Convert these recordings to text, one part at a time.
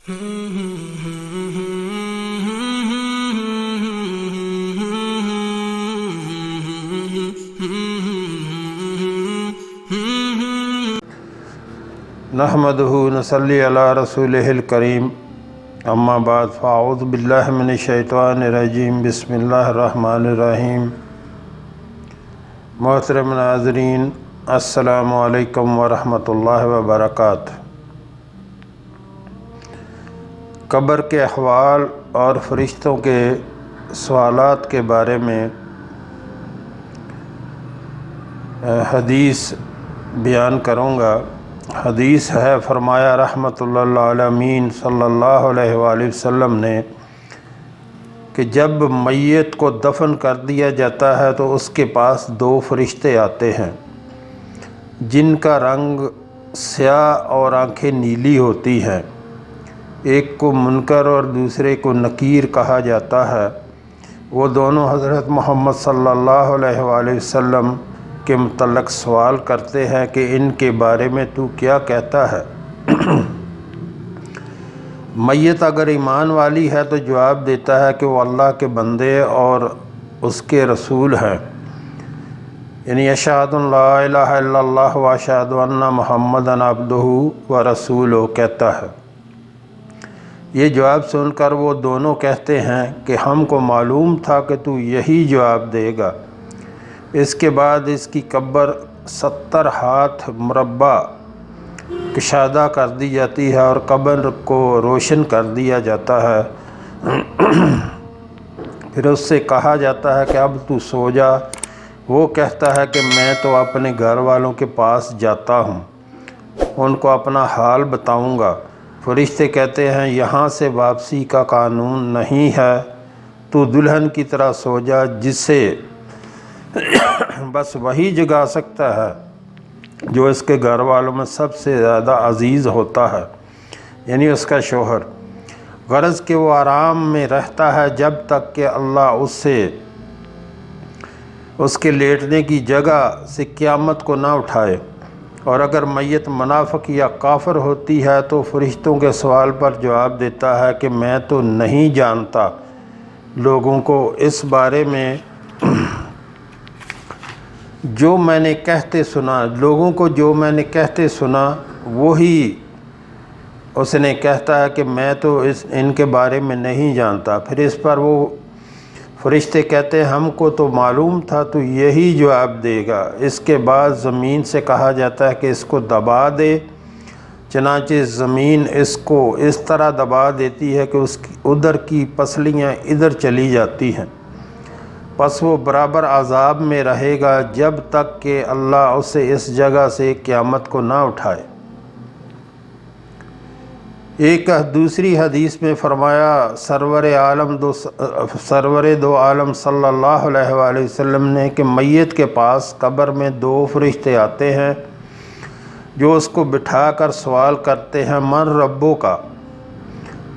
نحمدہ نصلی علی رسولہ الکریم، اما بعد فاعوذ باللہ من الشیطان الرجیم، بسم اللہ الرحمن الرحیم۔ محترم ناظرین، السلام علیکم ورحمۃ اللہ وبرکاتہ۔ قبر کے احوال اور فرشتوں کے سوالات کے بارے میں حدیث بیان کروں گا۔ حدیث ہے، فرمایا رحمۃ اللہ العالمین صلی اللہ علیہ وآلہ وسلم نے کہ جب میت کو دفن کر دیا جاتا ہے تو اس کے پاس دو فرشتے آتے ہیں جن کا رنگ سیاہ اور آنکھیں نیلی ہوتی ہیں۔ ایک کو منکر اور دوسرے کو نکیر کہا جاتا ہے۔ وہ دونوں حضرت محمد صلی اللہ علیہ وآلہ وسلم کے متعلق سوال کرتے ہیں کہ ان کے بارے میں تو کیا کہتا ہے؟ میت اگر ایمان والی ہے تو جواب دیتا ہے کہ وہ اللہ کے بندے اور اس کے رسول ہیں، یعنی اشہد ان لا الہ الا اللہ و اشہد ان محمدًا عبدہ و رسولہ کہتا ہے۔ یہ جواب سن کر وہ دونوں کہتے ہیں کہ ہم کو معلوم تھا کہ تو یہی جواب دے گا۔ اس کے بعد اس کی قبر 70 ہاتھ مربع کشادہ کر دی جاتی ہے اور قبر کو روشن کر دیا جاتا ہے۔ پھر اس سے کہا جاتا ہے کہ اب تو سو جا۔ وہ کہتا ہے کہ میں تو اپنے گھر والوں کے پاس جاتا ہوں، ان کو اپنا حال بتاؤں گا۔ فرشتے کہتے ہیں یہاں سے واپسی کا قانون نہیں ہے، تو دلہن کی طرح سو جا جسے بس وہی جگا سکتا ہے جو اس کے گھر والوں میں سب سے زیادہ عزیز ہوتا ہے، یعنی اس کا شوہر۔ غرض کہ وہ آرام میں رہتا ہے جب تک کہ اللہ اس کے لیٹنے کی جگہ سے قیامت کو نہ اٹھائے۔ اور اگر میت منافق یا کافر ہوتی ہے تو فرشتوں کے سوال پر جواب دیتا ہے کہ میں تو نہیں جانتا لوگوں کو اس بارے میں جو میں نے کہتے سنا وہی اس نے کہتا ہے کہ میں تو ان کے بارے میں نہیں جانتا۔ پھر اس پر وہ فرشتے کہتے ہیں ہم کو تو معلوم تھا تو یہی جواب دے گا۔ اس کے بعد زمین سے کہا جاتا ہے کہ اس کو دبا دے، چنانچہ زمین اس کو اس طرح دبا دیتی ہے کہ اس کی ادھر کی پسلیاں ادھر چلی جاتی ہیں۔ پس وہ برابر عذاب میں رہے گا جب تک کہ اللہ اسے اس جگہ سے قیامت کو نہ اٹھائے۔ دوسری حدیث میں فرمایا سرور دو عالم صلی اللہ علیہ وآلہ وسلم نے کہ میت کے پاس قبر میں دو فرشتے آتے ہیں جو اس کو بٹھا کر سوال کرتے ہیں من ربو کا،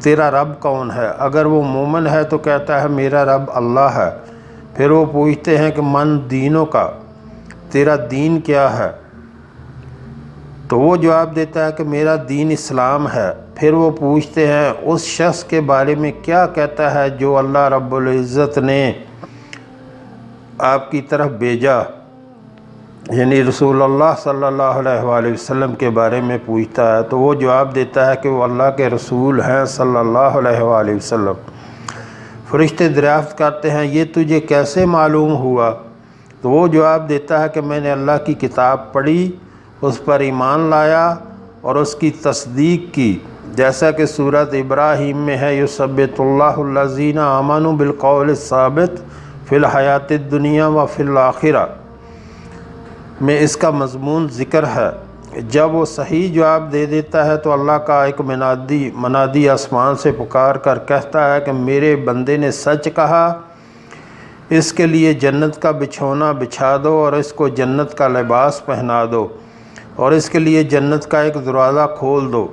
تیرا رب کون ہے؟ اگر وہ مومن ہے تو کہتا ہے میرا رب اللہ ہے۔ پھر وہ پوچھتے ہیں کہ من دینوں کا، تیرا دین کیا ہے؟ تو وہ جواب دیتا ہے کہ میرا دین اسلام ہے۔ پھر وہ پوچھتے ہیں اس شخص کے بارے میں کیا کہتا ہے جو اللہ رب العزت نے آپ کی طرف بھیجا، یعنی رسول اللہ صلی اللہ علیہ وآلہ وسلم کے بارے میں پوچھتا ہے۔ تو وہ جواب دیتا ہے کہ وہ اللہ کے رسول ہیں صلی اللہ علیہ وآلہ وسلم۔ فرشتے دریافت کرتے ہیں یہ تجھے کیسے معلوم ہوا؟ تو وہ جواب دیتا ہے کہ میں نے اللہ کی کتاب پڑھی، اس پر ایمان لایا اور اس کی تصدیق کی، جیسا کہ سورۃ ابراہیم میں ہے یثبت اللہ الذین آمنوا بالقول الثابت فی الحیات الدنیا و فی الآخرہ میں اس کا مضمون ذکر ہے۔ جب وہ صحیح جواب دے دیتا ہے تو اللہ کا ایک منادی آسمان سے پکار کر کہتا ہے کہ میرے بندے نے سچ کہا، اس کے لیے جنت کا بچھونا بچھا دو اور اس کو جنت کا لباس پہنا دو اور اس کے لیے جنت کا ایک دروازہ کھول دو۔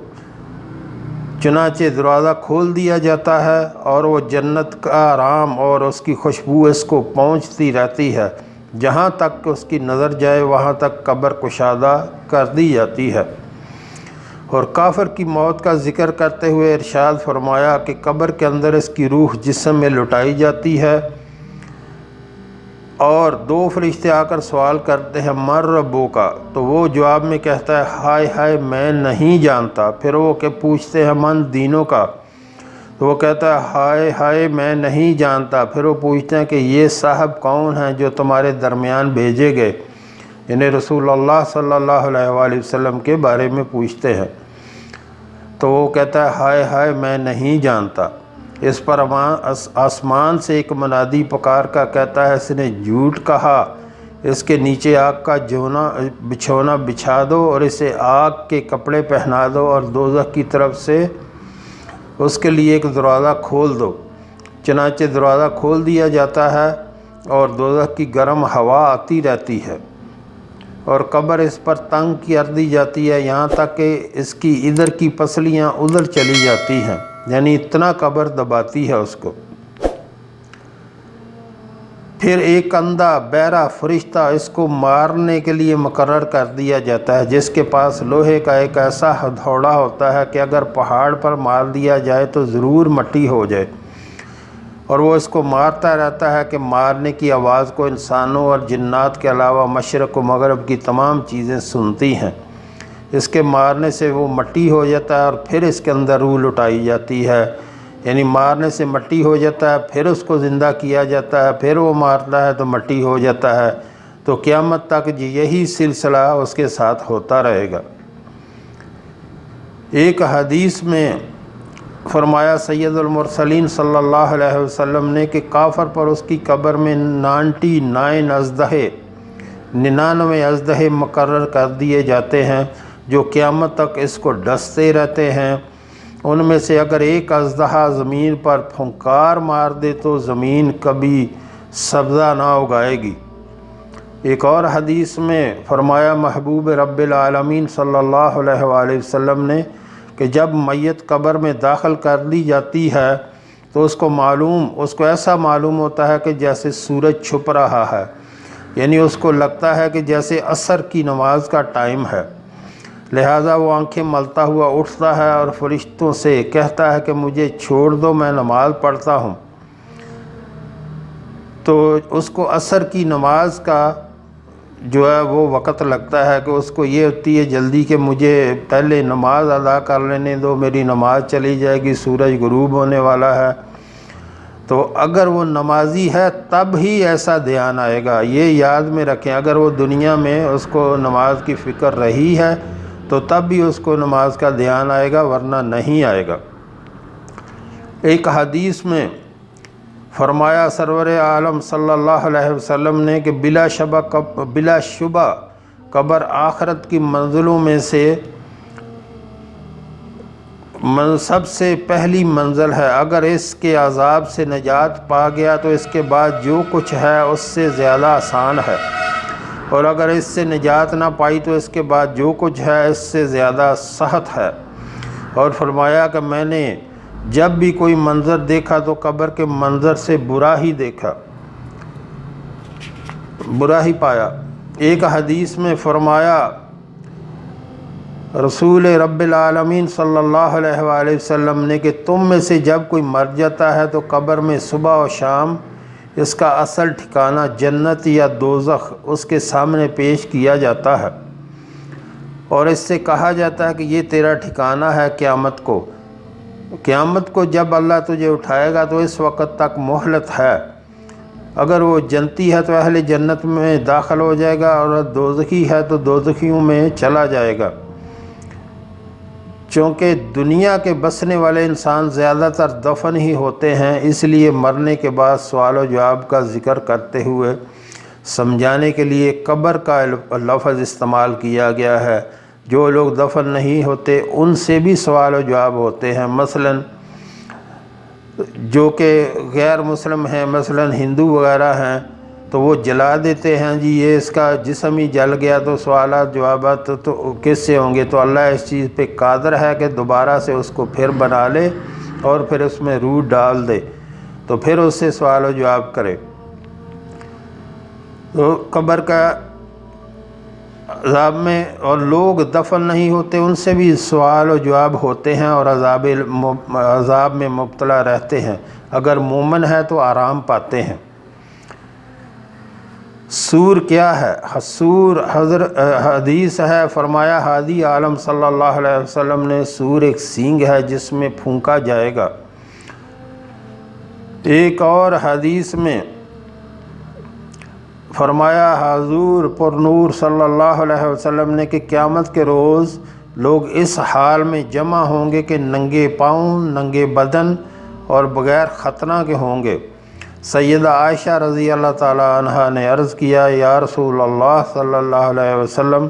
چنانچہ دروازہ کھول دیا جاتا ہے اور وہ جنت کا آرام اور اس کی خوشبو اس کو پہنچتی رہتی ہے، جہاں تک کہ اس کی نظر جائے وہاں تک قبر کشادہ کر دی جاتی ہے۔ اور کافر کی موت کا ذکر کرتے ہوئے ارشاد فرمایا کہ قبر کے اندر اس کی روح جسم میں لٹائی جاتی ہے اور دو فرشتے آ کر سوال کرتے ہیں من ربو کا، تو وہ جواب میں کہتا ہے ہائے ہائے میں نہیں جانتا۔ پھر وہ کہ پوچھتے ہیں من دینوں کا، تو وہ کہتا ہے ہائے ہائے میں نہیں جانتا۔ پھر وہ پوچھتے ہیں کہ یہ صاحب کون ہیں جو تمہارے درمیان بھیجے گئے، یعنی رسول اللہ صلی اللہ علیہ وآلہ وسلم کے بارے میں پوچھتے ہیں، تو وہ کہتا ہے ہائے ہائے میں نہیں جانتا۔ اس پر آسمان سے ایک منادی پکار کا کہتا ہے اس نے جھوٹ کہا، اس کے نیچے آگ کا بچھونا بچھا دو اور اسے آگ کے کپڑے پہنا دو اور دوزخ کی طرف سے اس کے لیے ایک دروازہ کھول دو۔ چنانچہ دروازہ کھول دیا جاتا ہے اور دوزخ کی گرم ہوا آتی رہتی ہے اور قبر اس پر تنگ کر دی جاتی ہے، یہاں تک کہ اس کی ادھر کی پسلیاں ادھر چلی جاتی ہیں، یعنی اتنا قبر دباتی ہے اس کو۔ پھر ایک اندھا بہرا فرشتہ اس کو مارنے کے لیے مقرر کر دیا جاتا ہے، جس کے پاس لوہے کا ایک ایسا ہتھوڑا ہوتا ہے کہ اگر پہاڑ پر مار دیا جائے تو ضرور مٹی ہو جائے، اور وہ اس کو مارتا رہتا ہے کہ مارنے کی آواز کو انسانوں اور جنات کے علاوہ مشرق و مغرب کی تمام چیزیں سنتی ہیں۔ اس کے مارنے سے وہ مٹی ہو جاتا ہے اور پھر اس کے اندر روح لٹائی جاتی ہے، یعنی مارنے سے مٹی ہو جاتا ہے، پھر اس کو زندہ کیا جاتا ہے، پھر وہ مارتا ہے تو مٹی ہو جاتا ہے، تو قیامت تک یہی سلسلہ اس کے ساتھ ہوتا رہے گا۔ ایک حدیث میں فرمایا سید المرسلین صلی اللہ علیہ وسلم نے کہ کافر پر اس کی قبر میں 99 اژدہے مقرر کر دیے جاتے ہیں جو قیامت تک اس کو ڈستے رہتے ہیں۔ ان میں سے اگر ایک اژدہا زمین پر پھنکار مار دے تو زمین کبھی سبزہ نہ اگائے گی۔ ایک اور حدیث میں فرمایا محبوب رب العالمین صلی اللہ علیہ وآلہ وسلم نے کہ جب میت قبر میں داخل کر دی جاتی ہے تو اس کو ایسا معلوم ہوتا ہے کہ جیسے سورج چھپ رہا ہے، یعنی اس کو لگتا ہے کہ جیسے عصر کی نماز کا ٹائم ہے، لہٰذا وہ آنکھیں ملتا ہوا اٹھتا ہے اور فرشتوں سے کہتا ہے کہ مجھے چھوڑ دو میں نماز پڑھتا ہوں۔ تو اس کو عصر کی نماز کا جو ہے وہ وقت لگتا ہے کہ اس کو یہ ہوتی ہے جلدی کہ مجھے پہلے نماز ادا کر لینے دو، میری نماز چلی جائے گی، سورج غروب ہونے والا ہے۔ تو اگر وہ نمازی ہے تب ہی ایسا دھیان آئے گا، یہ یاد میں رکھیں۔ اگر وہ دنیا میں اس کو نماز کی فکر رہی ہے تو تب بھی اس کو نماز کا دھیان آئے گا، ورنہ نہیں آئے گا۔ ایک حدیث میں فرمایا سرور عالم صلی اللہ علیہ وسلم نے کہ بلا شبہ قبر آخرت کی منزلوں میں سے سب سے پہلی منزل ہے، اگر اس کے عذاب سے نجات پا گیا تو اس کے بعد جو کچھ ہے اس سے زیادہ آسان ہے، اور اگر اس سے نجات نہ پائی تو اس کے بعد جو کچھ ہے اس سے زیادہ سخت ہے۔ اور فرمایا کہ میں نے جب بھی کوئی منظر دیکھا تو قبر کے منظر سے برا ہی پایا۔ ایک حدیث میں فرمایا رسول رب العالمین صلی اللہ علیہ وآلہ وسلم نے کہ تم میں سے جب کوئی مر جاتا ہے تو قبر میں صبح و شام اس کا اصل ٹھکانہ جنت یا دوزخ اس کے سامنے پیش کیا جاتا ہے، اور اس سے کہا جاتا ہے کہ یہ تیرا ٹھکانہ ہے قیامت کو جب اللہ تجھے اٹھائے گا تو اس وقت تک مہلت ہے، اگر وہ جنتی ہے تو اہل جنت میں داخل ہو جائے گا، اور دوزخی ہے تو دوزخیوں میں چلا جائے گا۔ چونکہ دنیا کے بسنے والے انسان زیادہ تر دفن ہی ہوتے ہیں، اس لیے مرنے کے بعد سوال و جواب کا ذکر کرتے ہوئے سمجھانے کے لیے قبر کا لفظ استعمال کیا گیا ہے۔ جو لوگ دفن نہیں ہوتے ان سے بھی سوال و جواب ہوتے ہیں، مثلا جو کہ غیر مسلم ہیں، مثلا ہندو وغیرہ ہیں، تو وہ جلا دیتے ہیں، جی یہ اس کا جسم ہی جل گیا تو سوالات جوابات تو کس سے ہوں گے؟ تو اللہ اس چیز پہ قادر ہے کہ دوبارہ سے اس کو پھر بنا لے اور پھر اس میں روح ڈال دے، تو پھر اس سے سوال و جواب کرے۔ تو قبر کا عذاب میں، اور لوگ دفن نہیں ہوتے ان سے بھی سوال و جواب ہوتے ہیں اور عذاب میں مبتلا رہتے ہیں، اگر مومن ہے تو آرام پاتے ہیں۔ سور کیا ہے؟ سور حدیث ہے، فرمایا ہادی عالم صلی اللہ علیہ وسلم نے، سور ایک سینگ ہے جس میں پھونکا جائے گا۔ ایک اور حدیث میں فرمایا حضور پر نور صلی اللہ علیہ وسلم نے کہ قیامت کے روز لوگ اس حال میں جمع ہوں گے کہ ننگے پاؤں، ننگے بدن اور بغیر ختنہ کے ہوں گے۔ سیدہ عائشہ رضی اللہ تعالی عنہا نے عرض کیا، یا رسول اللہ صلی اللہ علیہ وسلم،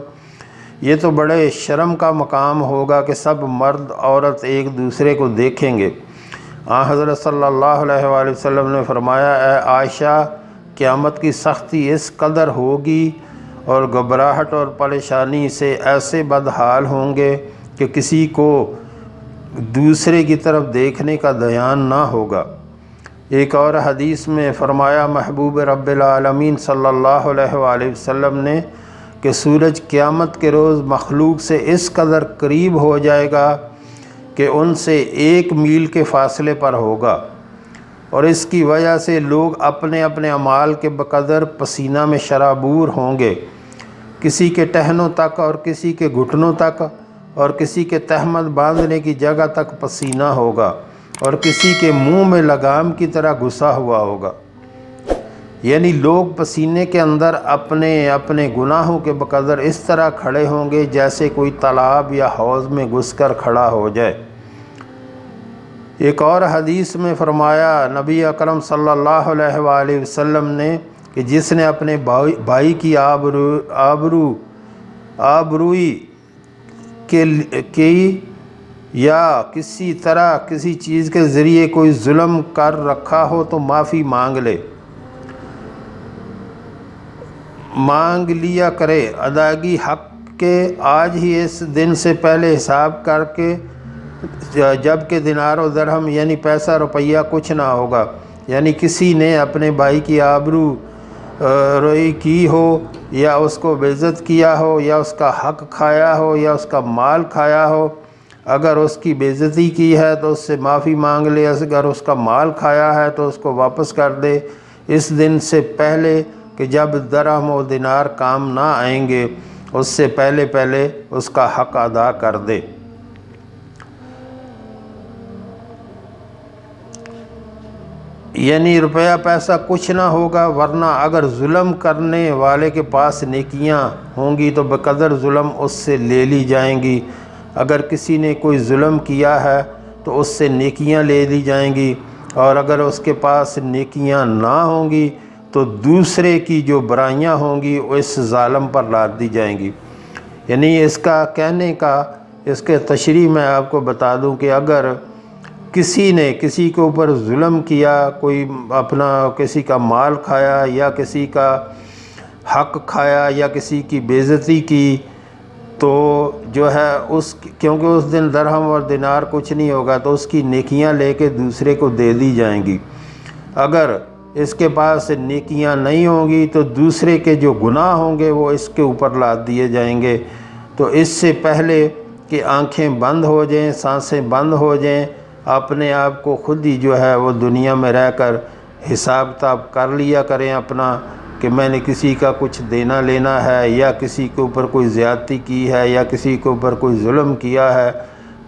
یہ تو بڑے شرم کا مقام ہوگا کہ سب مرد عورت ایک دوسرے کو دیکھیں گے۔ حضرت صلی اللہ علیہ وآلہ وسلم نے فرمایا، اے عائشہ، قیامت کی سختی اس قدر ہوگی اور گھبراہٹ اور پریشانی سے ایسے بدحال ہوں گے کہ کسی کو دوسرے کی طرف دیکھنے کا دھیان نہ ہوگا۔ ایک اور حدیث میں فرمایا محبوب رب العالمین صلی اللہ علیہ وآلہ وسلم نے کہ سورج قیامت کے روز مخلوق سے اس قدر قریب ہو جائے گا کہ ان سے 1 میل کے فاصلے پر ہوگا، اور اس کی وجہ سے لوگ اپنے اپنے اعمال کے بقدر پسینہ میں شرابور ہوں گے، کسی کے ٹہنوں تک اور کسی کے گھٹنوں تک اور کسی کے تہمت باندھنے کی جگہ تک پسینہ ہوگا اور کسی کے منہ میں لگام کی طرح گھسا ہوا ہوگا۔ یعنی لوگ پسینے کے اندر اپنے اپنے گناہوں کے بقدر اس طرح کھڑے ہوں گے جیسے کوئی تالاب یا حوض میں گھس کر کھڑا ہو جائے۔ ایک اور حدیث میں فرمایا نبی اکرم صلی اللہ علیہ وآلہ وسلم نے کہ جس نے اپنے بھائی کی آبروئی کی یا کسی طرح کسی چیز کے ذریعے کوئی ظلم کر رکھا ہو تو معافی مانگ لیا کرے، ادائیگی حق کے آج ہی اس دن سے پہلے حساب کر کے، جب کہ دینار و درہم یعنی پیسہ روپیہ کچھ نہ ہوگا۔ یعنی کسی نے اپنے بھائی کی آبرو روئی کی ہو یا اس کو بے عزت کیا ہو یا اس کا حق کھایا ہو یا اس کا مال کھایا ہو، اگر اس کی بے عزتی کی ہے تو اس سے معافی مانگ لے، اگر اس کا مال کھایا ہے تو اس کو واپس کر دے اس دن سے پہلے کہ جب درہم و دینار کام نہ آئیں گے، اس سے پہلے اس کا حق ادا کر دے۔ یعنی روپیہ پیسہ کچھ نہ ہوگا، ورنہ اگر ظلم کرنے والے کے پاس نیکیاں ہوں گی تو بقدر ظلم اس سے لے لی جائیں گی، اگر کسی نے کوئی ظلم کیا ہے تو اس سے نیکیاں لے لی جائیں گی، اور اگر اس کے پاس نیکیاں نہ ہوں گی تو دوسرے کی جو برائیاں ہوں گی وہ اس ظالم پر لاد دی جائیں گی۔ یعنی اس کا کہنے کا، اس کے تشریح میں آپ کو بتا دوں کہ اگر کسی نے کسی کے اوپر ظلم کیا، کوئی اپنا کسی کا مال کھایا یا کسی کا حق کھایا یا کسی کی بے عزتی کی، تو جو ہے کیونکہ اس دن درہم اور دینار کچھ نہیں ہوگا تو اس کی نیکیاں لے کے دوسرے کو دے دی جائیں گی۔ اگر اس کے پاس نیکیاں نہیں ہوں گی تو دوسرے کے جو گناہ ہوں گے وہ اس کے اوپر لاد دیے جائیں گے۔ تو اس سے پہلے کہ آنکھیں بند ہو جائیں، سانسیں بند ہو جائیں، اپنے آپ کو خود ہی جو ہے وہ دنیا میں رہ کر حساب کتاب کر لیا کریں اپنا، کہ میں نے کسی کا کچھ دینا لینا ہے یا کسی کے اوپر کوئی زیادتی کی ہے یا کسی کے اوپر کوئی ظلم کیا ہے،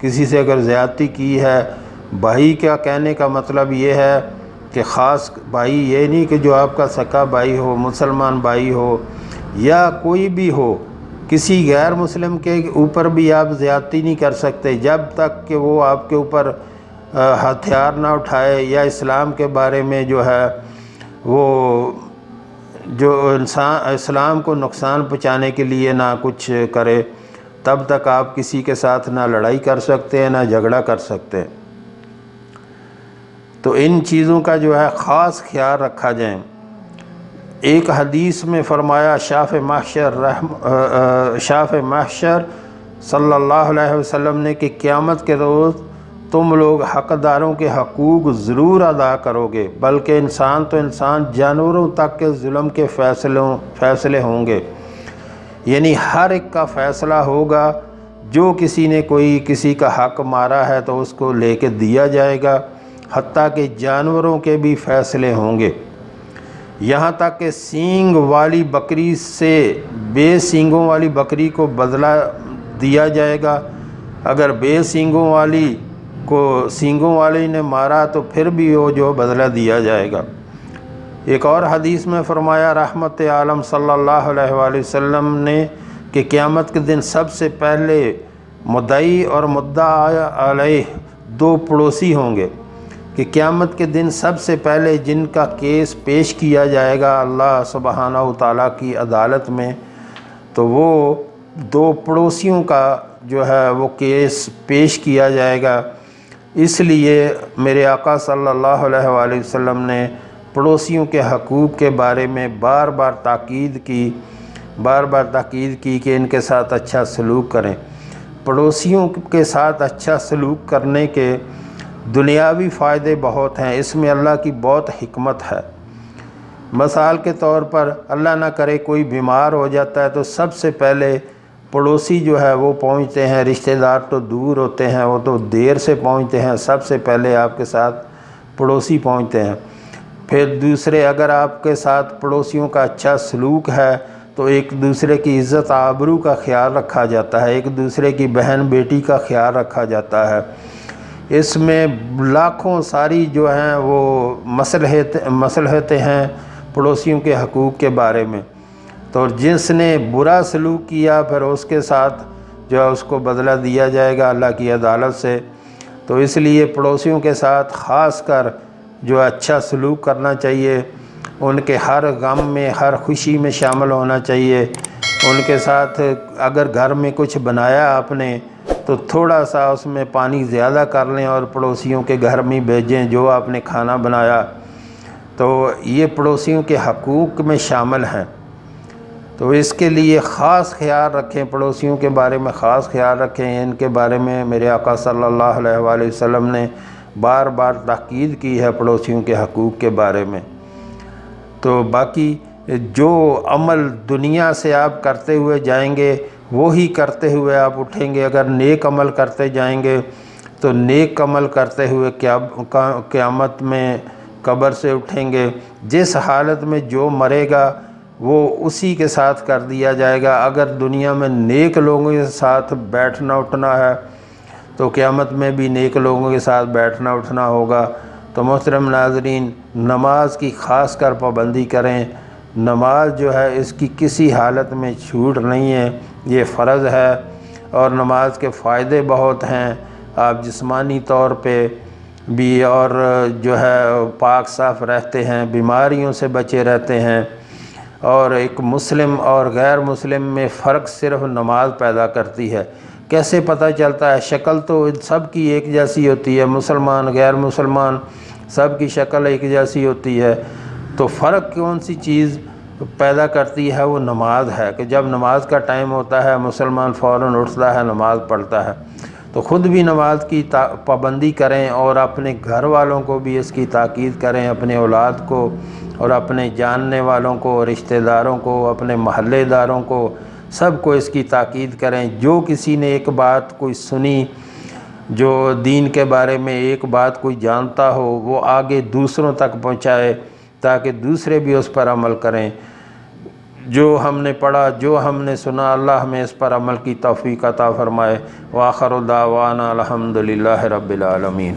کسی سے اگر زیادتی کی ہے۔ بھائی کا کہنے کا مطلب یہ ہے کہ خاص بھائی یہ نہیں کہ جو آپ کا سکا بھائی ہو، مسلمان بھائی ہو یا کوئی بھی ہو، کسی غیر مسلم کے اوپر بھی آپ زیادتی نہیں کر سکتے جب تک کہ وہ آپ کے اوپر ہتھیار نہ اٹھائے یا اسلام کے بارے میں جو ہے وہ جو اسلام کو نقصان پہنچانے کے لیے نہ کچھ کرے، تب تک آپ کسی کے ساتھ نہ لڑائی کر سکتے ہیں نہ جھگڑا کر سکتے ہیں۔ تو ان چیزوں کا جو ہے خاص خیال رکھا جائے۔ ایک حدیث میں فرمایا شاف محشر صلی اللہ علیہ وسلم نے کہ قیامت کے روز تم لوگ حقداروں کے حقوق ضرور ادا کرو گے، بلکہ انسان تو انسان، جانوروں تک کے ظلم کے فیصلے ہوں گے۔ یعنی ہر ایک کا فیصلہ ہوگا، جو کسی نے کسی کا حق مارا ہے تو اس کو لے کے دیا جائے گا، حتیٰ کہ جانوروں کے بھی فیصلے ہوں گے، یہاں تک کہ سینگ والی بکری سے بے سینگوں والی بکری کو بدلہ دیا جائے گا۔ اگر بے سینگوں والی کو سینگوں والی نے مارا تو پھر بھی وہ جو بدلہ دیا جائے گا۔ ایک اور حدیث میں فرمایا رحمت عالم صلی اللہ علیہ وآلہ وسلم نے کہ قیامت کے دن سب سے پہلے مدعی اور مدعا علیہ دو پڑوسی ہوں گے، کہ قیامت کے دن سب سے پہلے جن کا کیس پیش کیا جائے گا اللہ سبحانہ و تعالیٰ کی عدالت میں، تو وہ دو پڑوسیوں کا جو ہے وہ کیس پیش کیا جائے گا۔ اس لیے میرے آقا صلی اللہ علیہ وآلہ وسلم نے پڑوسیوں کے حقوق کے بارے میں بار بار تاکید کی کہ ان کے ساتھ اچھا سلوک کریں۔ پڑوسیوں کے ساتھ اچھا سلوک کرنے کے دنیاوی فائدے بہت ہیں، اس میں اللہ کی بہت حکمت ہے۔ مثال کے طور پر اللہ نہ کرے کوئی بیمار ہو جاتا ہے تو سب سے پہلے پڑوسی جو ہے وہ پہنچتے ہیں، رشتہ دار تو دور ہوتے ہیں، وہ تو دیر سے پہنچتے ہیں، سب سے پہلے آپ کے ساتھ پڑوسی پہنچتے ہیں۔ پھر دوسرے، اگر آپ کے ساتھ پڑوسیوں کا اچھا سلوک ہے تو ایک دوسرے کی عزت آبرو کا خیال رکھا جاتا ہے، ایک دوسرے کی بہن بیٹی کا خیال رکھا جاتا ہے۔ اس میں لاکھوں ساری جو ہیں وہ مصلحتیں ہیں پڑوسیوں کے حقوق کے بارے میں۔ تو جس نے برا سلوک کیا پھر اس کے ساتھ جو ہے اس کو بدلہ دیا جائے گا اللہ کی عدالت سے۔ تو اس لیے پڑوسیوں کے ساتھ خاص کر جو اچھا سلوک کرنا چاہیے، ان کے ہر غم میں ہر خوشی میں شامل ہونا چاہیے۔ ان کے ساتھ اگر گھر میں کچھ بنایا آپ نے تو تھوڑا سا اس میں پانی زیادہ کر لیں اور پڑوسیوں کے گھر میں بھیجیں جو آپ نے کھانا بنایا، تو یہ پڑوسیوں کے حقوق میں شامل ہیں۔ تو اس کے لیے خاص خیال رکھیں، پڑوسیوں کے بارے میں خاص خیال رکھیں۔ ان کے بارے میں میرے آقا صلی اللہ علیہ وآلہ وسلم نے بار بار تاکید کی ہے پڑوسیوں کے حقوق کے بارے میں۔ تو باقی جو عمل دنیا سے آپ کرتے ہوئے جائیں گے وہی کرتے ہوئے آپ اٹھیں گے۔ اگر نیک عمل کرتے جائیں گے تو نیک عمل کرتے ہوئے قیامت میں قبر سے اٹھیں گے۔ جس حالت میں جو مرے گا وہ اسی کے ساتھ کر دیا جائے گا۔ اگر دنیا میں نیک لوگوں کے ساتھ بیٹھنا اٹھنا ہے تو قیامت میں بھی نیک لوگوں کے ساتھ بیٹھنا اٹھنا ہوگا۔ تو محترم ناظرین، نماز کی خاص کر پابندی کریں۔ نماز جو ہے اس کی کسی حالت میں چھوٹ نہیں ہے، یہ فرض ہے، اور نماز کے فائدے بہت ہیں۔ آپ جسمانی طور پہ بھی اور جو ہے پاک صاف رہتے ہیں، بیماریوں سے بچے رہتے ہیں، اور ایک مسلم اور غیر مسلم میں فرق صرف نماز پیدا کرتی ہے۔ کیسے پتہ چلتا ہے؟ شکل تو سب کی ایک جیسی ہوتی ہے، مسلمان غیر مسلمان سب کی شکل ایک جیسی ہوتی ہے، تو فرق کون سی چیز پیدا کرتی ہے؟ وہ نماز ہے، کہ جب نماز کا ٹائم ہوتا ہے مسلمان فوراً اٹھتا ہے، نماز پڑھتا ہے۔ تو خود بھی نماز کی پابندی کریں اور اپنے گھر والوں کو بھی اس کی تاکید کریں، اپنے اولاد کو اور اپنے جاننے والوں کو، رشتہ داروں کو، اپنے محلے داروں کو، سب کو اس کی تاکید کریں۔ جو کسی نے ایک بات کوئی سنی، جو دین کے بارے میں ایک بات کوئی جانتا ہو، وہ آگے دوسروں تک پہنچائے تاکہ دوسرے بھی اس پر عمل کریں۔ جو ہم نے پڑھا، جو ہم نے سنا، اللہ ہمیں اس پر عمل کی توفیق عطا فرمائے۔ وآخر دعوانا الحمدللہ رب العالمین۔